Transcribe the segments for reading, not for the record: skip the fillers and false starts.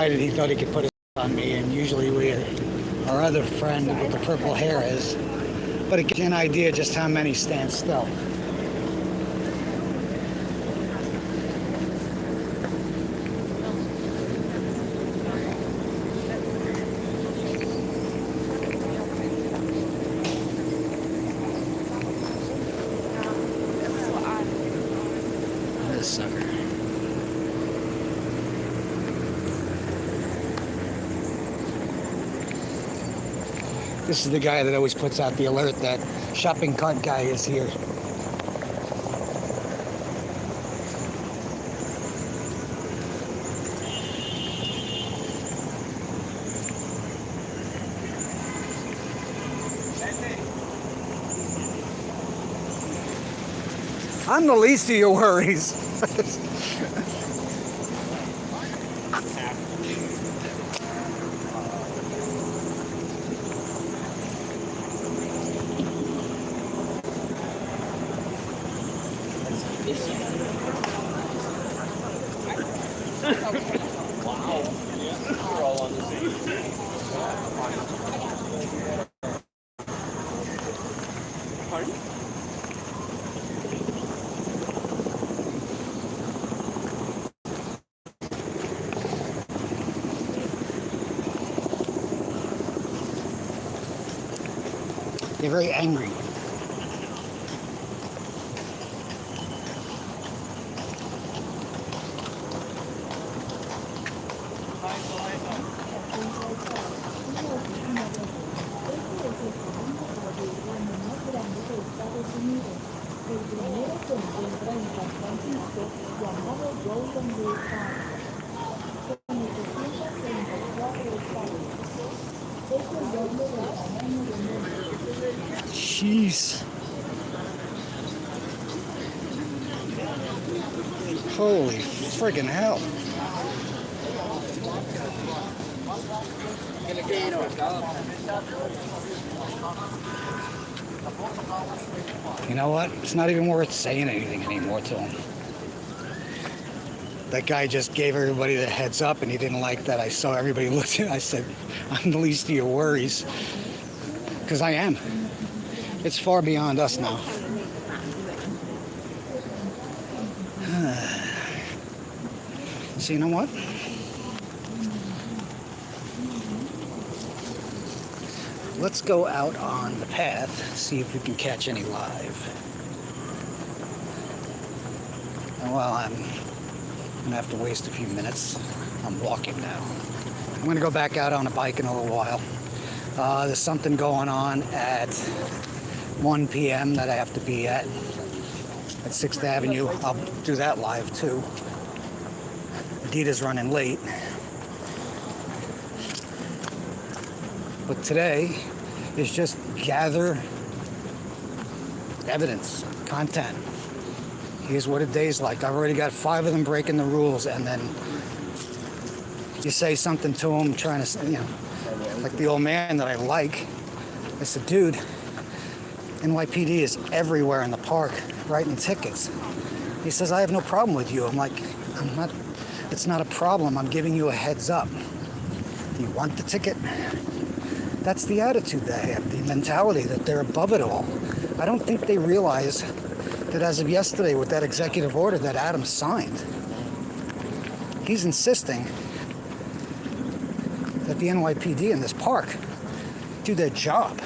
He thought he could put it on me, and usually our other friend with the purple hair is. But it gives you an idea just how many stand still. This sucker. This is the guy that always puts out the alert that shopping cart guy is here. I'm the least of your worries. We're all on the same. Pardon? They're very angry. Jeez. Holy friggin' hell. You know what? It's not even worth saying anything anymore to him. That guy just gave everybody the heads up, and he didn't like that. I saw everybody looking. I said, I'm the least of your worries. Because I am. It's far beyond us now. So you know what? Let's go out on the path, see if we can catch any live. And while I'm gonna have to waste a few minutes, I'm walking now. I'm gonna go back out on a bike in a little while. There's something going on at 1 p.m. that I have to be at 6th Avenue. I'll do that live too. Adita's running late. But today is just gather evidence, content. Here's what a day's like. I've already got 5 of them breaking the rules, and then you say something to them, trying to, you know, like the old man that I like. I said, dude, NYPD is everywhere in the park writing tickets. He says, I have no problem with you. I'm like, it's not a problem. I'm giving you a heads up. Do you want the ticket? That's the attitude they have, the mentality that they're above it all. I don't think they realize that as of yesterday with that executive order that Adam signed, he's insisting that the NYPD in this park do their job.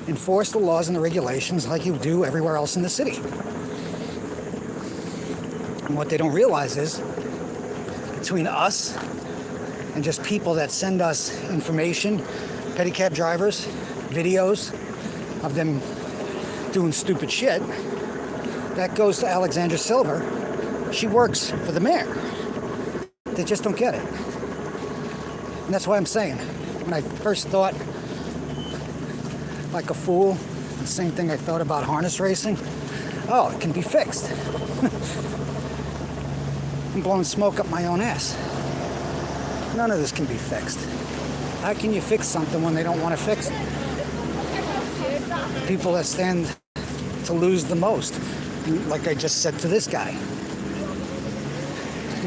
Enforce the laws and the regulations like you do everywhere else in the city. And what they don't realize is, between us and just people that send us information, pedicab drivers, videos of them doing stupid shit, that goes to Alexandra Silver. She works for the mayor. They just don't get it. And that's why I'm saying, when I first thought like a fool, the same thing I thought about harness racing, oh, it can be fixed. I'm blowing smoke up my own ass. None of this can be fixed. How can you fix something when they don't want to fix it? People that stand to lose the most, like I just said to this guy.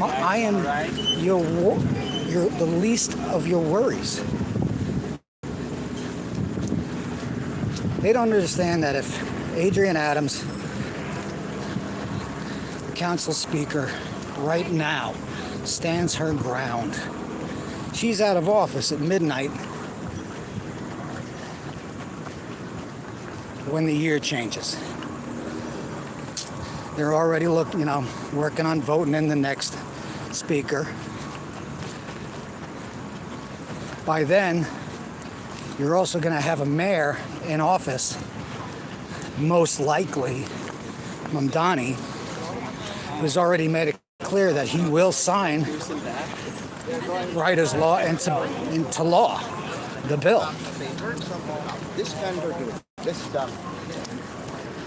I am your the least of your worries. They don't understand that if Adrienne Adams, the council speaker, right now stands her ground, she's out of office at midnight when the year changes. They're already working on voting in the next speaker. By then, you're also going to have a mayor in office, most likely Mamdani, who's already made it clear that he will sign Ryder's law into law, the bill. This vendor do this stuff.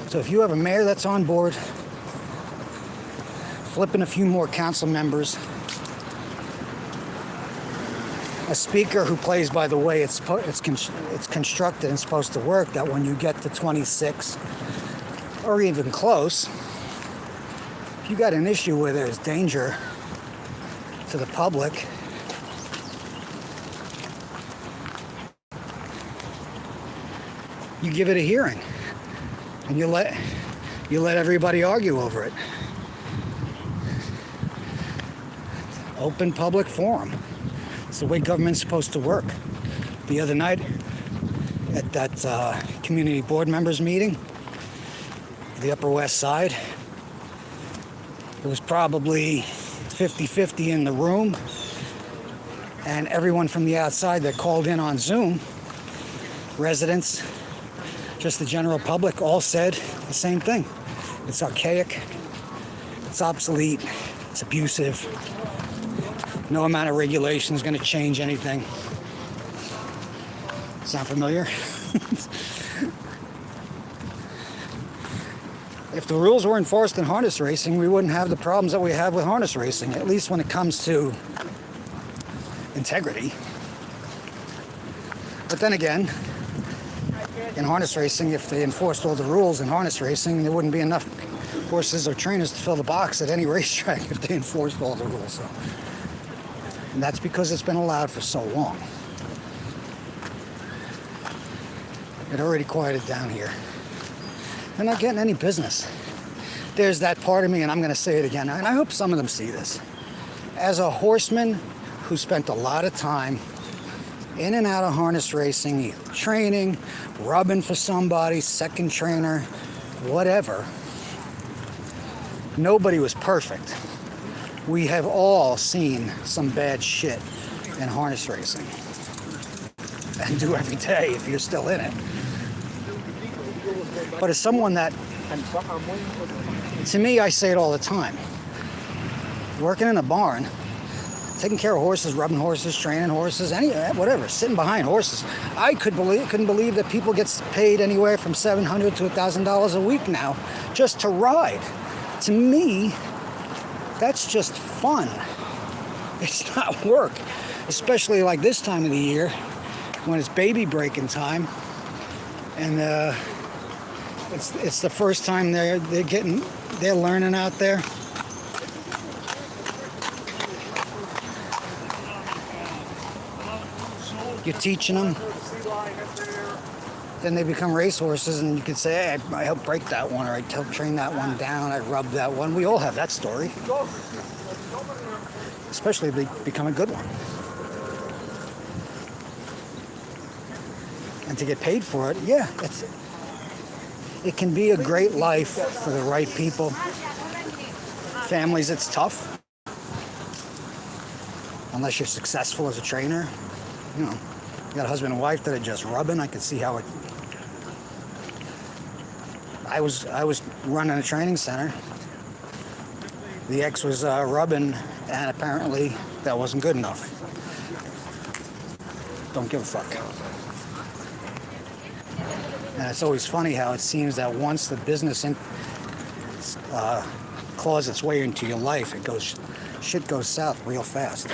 So if you have a mayor that's on board, flipping a few more council members, a speaker who plays by the way it's constructed and supposed to work, that when you get to 26 or even close, if you got an issue where there's danger to the public, you give it a hearing and you let everybody argue over it. Open public forum. It's the way government's supposed to work. The other night at that community board members meeting, the Upper West Side, it was probably 50-50 in the room, and everyone from the outside that called in on Zoom, residents, just the general public, all said the same thing. It's archaic, it's obsolete, it's abusive. No amount of regulation is going to change anything. Sound familiar? If the rules were enforced in harness racing, we wouldn't have the problems that we have with harness racing, at least when it comes to integrity. But then again, in harness racing, if they enforced all the rules in harness racing, there wouldn't be enough horses or trainers to fill the box at any racetrack if they enforced all the rules. So. And that's because it's been allowed for so long. It already quieted down here. They're not getting any business. There's that part of me, and I'm going to say it again, and I hope some of them see this. As a horseman who spent a lot of time in and out of harness racing, either training, rubbing for somebody, second trainer, whatever, nobody was perfect. We have all seen some bad shit in harness racing, and do every day if you're still in it. But as someone that, to me, I say it all the time, working in a barn, taking care of horses, rubbing horses, training horses, whatever, sitting behind horses, I couldn't believe that people get paid anywhere from $700 to $1,000 a week now just to ride. To me, that's just fun. It's not work, especially like this time of the year when it's baby breaking time, and it's the first time they're learning out there. You're teaching them, then they become racehorses, and you can say, hey, I helped break that one, or I helped train that one down, I rubbed that one. We all have that story, especially if they become a good one. And to get paid for it, yeah, it can be a great life for the right people. Families, it's tough. Unless you're successful as a trainer. You know, you got a husband and wife that are just rubbing. I can see how it... I was running a training center. The ex was rubbing, and apparently that wasn't good enough. Don't give a fuck. And it's always funny how it seems that once the business claws its way into your life, shit goes south real fast.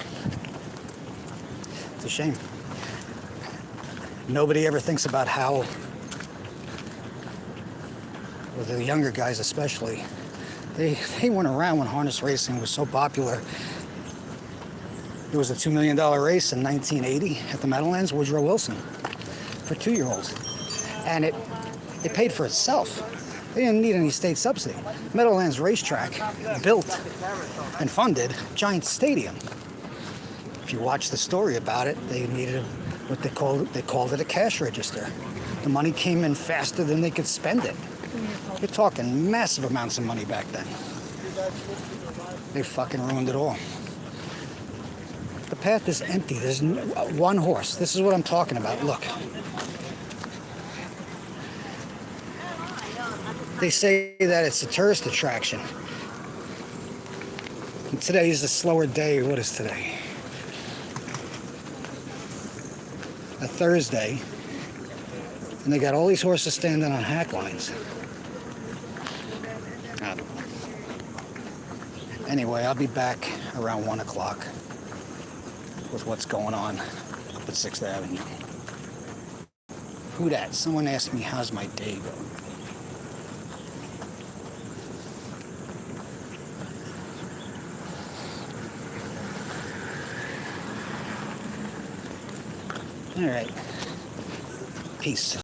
It's a shame. Nobody ever thinks about how, with the younger guys especially, they went around when harness racing was so popular. There was a $2 million race in 1980 at the Meadowlands, Woodrow Wilson, for 2-year-olds. And it paid for itself. They didn't need any state subsidy. Meadowlands Racetrack built and funded Giant Stadium. If you watch the story about it, they needed what they called it a cash register. The money came in faster than they could spend it. You're talking massive amounts of money back then. They fucking ruined it all. The path is empty. There's one horse. This is what I'm talking about. Look. They say that it's a tourist attraction. And today is a slower day. What is today? A Thursday. And they got all these horses standing on hack lines. I don't know. Anyway, I'll be back around 1 o'clock with what's going on up at 6th Avenue. Who dat? Someone asked me, how's my day going? All right. Peace.